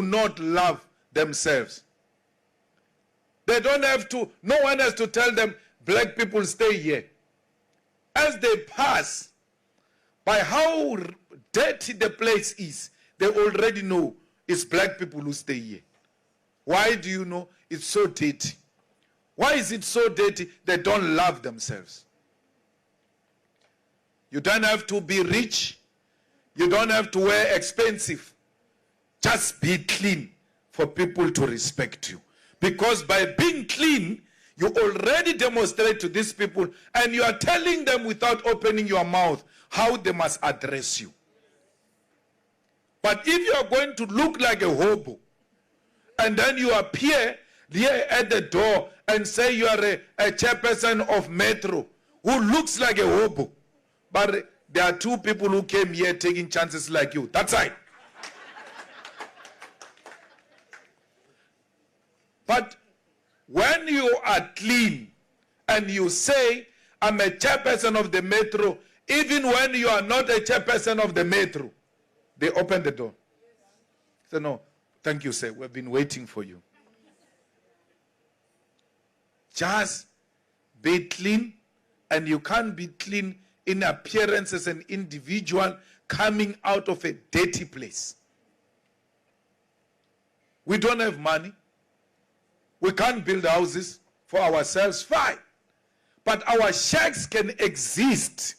not love themselves. They don't have to, no one has to tell them, black people stay here. As they pass, by how dirty the place is, they already know it's black people who stay here. Why do you know it's so dirty? Why is it so dirty? They don't love themselves. You don't have to be rich. You don't have to wear expensive. Just be clean for people to respect you. Because by being clean, you already demonstrate to these people, and you are telling them without opening your mouth how they must address you. But if you are going to look like a hobo, and then you appear here at the door and say you are a chairperson of Metro who looks like a hobo, but there are two people who came here taking chances like you. That's right. But when you are clean and you say, I'm a chairperson of the Metro, even when you are not a chairperson of the Metro, they open the door. So no, thank you, sir. We've been waiting for you. Just be clean, and you can't be clean in appearance as an individual coming out of a dirty place. We don't have money. We can't build houses for ourselves, fine. But our shacks can exist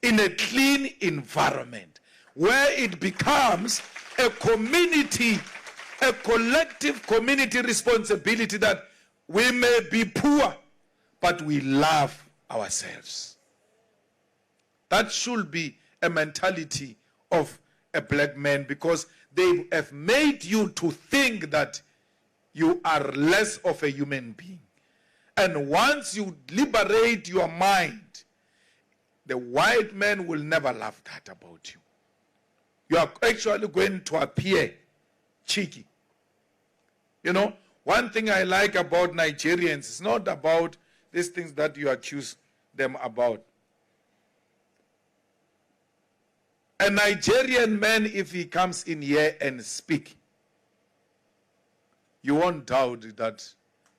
in a clean environment where it becomes a community, a collective community responsibility that we may be poor, but we love ourselves. That should be a mentality of a black man, because they have made you to think that you are less of a human being. And once you liberate your mind, the white man will never love that about you. You are actually going to appear cheeky. You know, one thing I like about Nigerians is not about these things that you accuse them about. A Nigerian man, if he comes in here and speak, you won't doubt that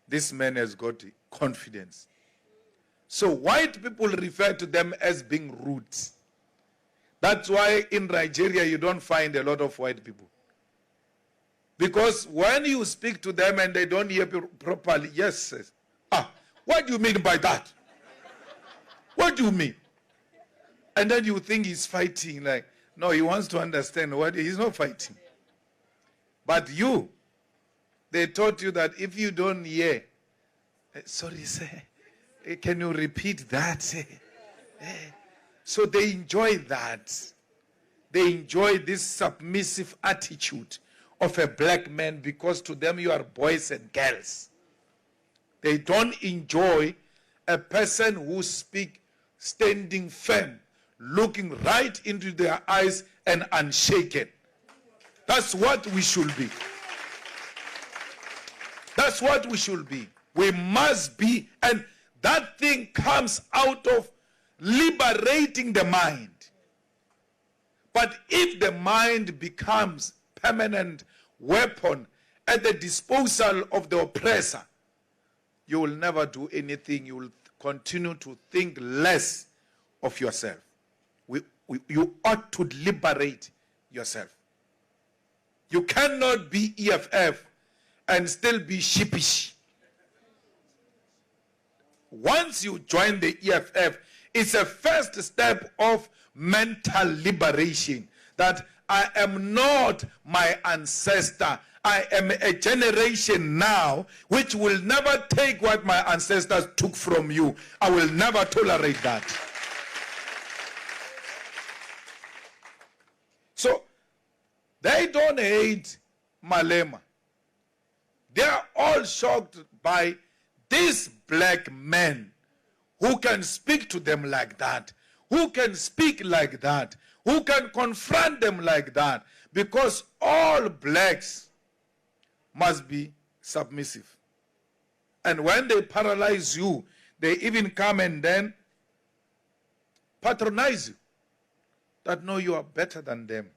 this man has got confidence. So white people refer to them as being rude. That's why in Nigeria you don't find a lot of white people. Because when you speak to them and they don't hear properly, yes, what do you mean by that? What do you mean? And then you think he's fighting. Like, no, he wants to understand what he's not fighting. But you, they taught you that if you don't hear, sorry, sir, can you repeat that? So they enjoy that. They enjoy this submissive attitude of a black man, because to them you are boys and girls. They don't enjoy a person who speaks standing firm, looking right into their eyes and unshaken. That's what we should be. That's what we should be. We must be, and that thing comes out of liberating the mind. But if the mind becomes permanent weapon at the disposal of the oppressor, you will never do anything. You will continue to think less of yourself. You ought to liberate yourself. You cannot be EFF and still be sheepish. Once you join the EFF, it's a first step of mental liberation, that I am not my ancestor. I am a generation now which will never take what my ancestors took from you. I will never tolerate that. So, they don't hate Malema. They are all shocked by this black man who can speak to them like that, who can speak like that, who can confront them like that, because all blacks must be submissive. And when they paralyze you, they even come and then patronize you, that no, you are better than them.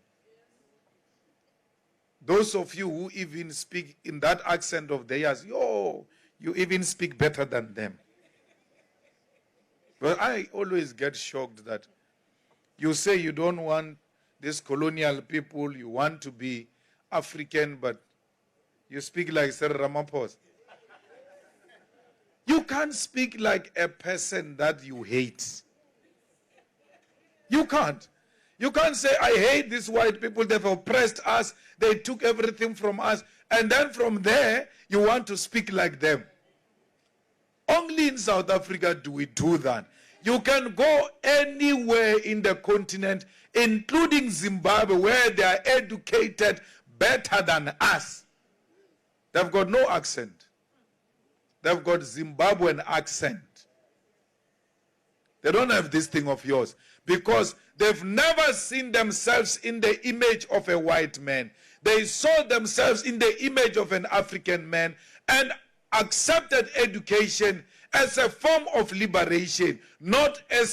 Those of you who even speak in that accent of theirs, you even speak better than them. But I always get shocked that you say you don't want these colonial people, you want to be African, but you speak like Sir Ramaphosa. You can't speak like a person that you hate. You can't. You can't say, I hate these white people, they've oppressed us, they took everything from us, and then from there, you want to speak like them. Only in South Africa do we do that. You can go anywhere in the continent, including Zimbabwe, where they are educated better than us. They've got no accent. They've got Zimbabwean accent. They don't have this thing of yours because they've never seen themselves in the image of a white man. They saw themselves in the image of an African man and accepted education as a form of liberation, not as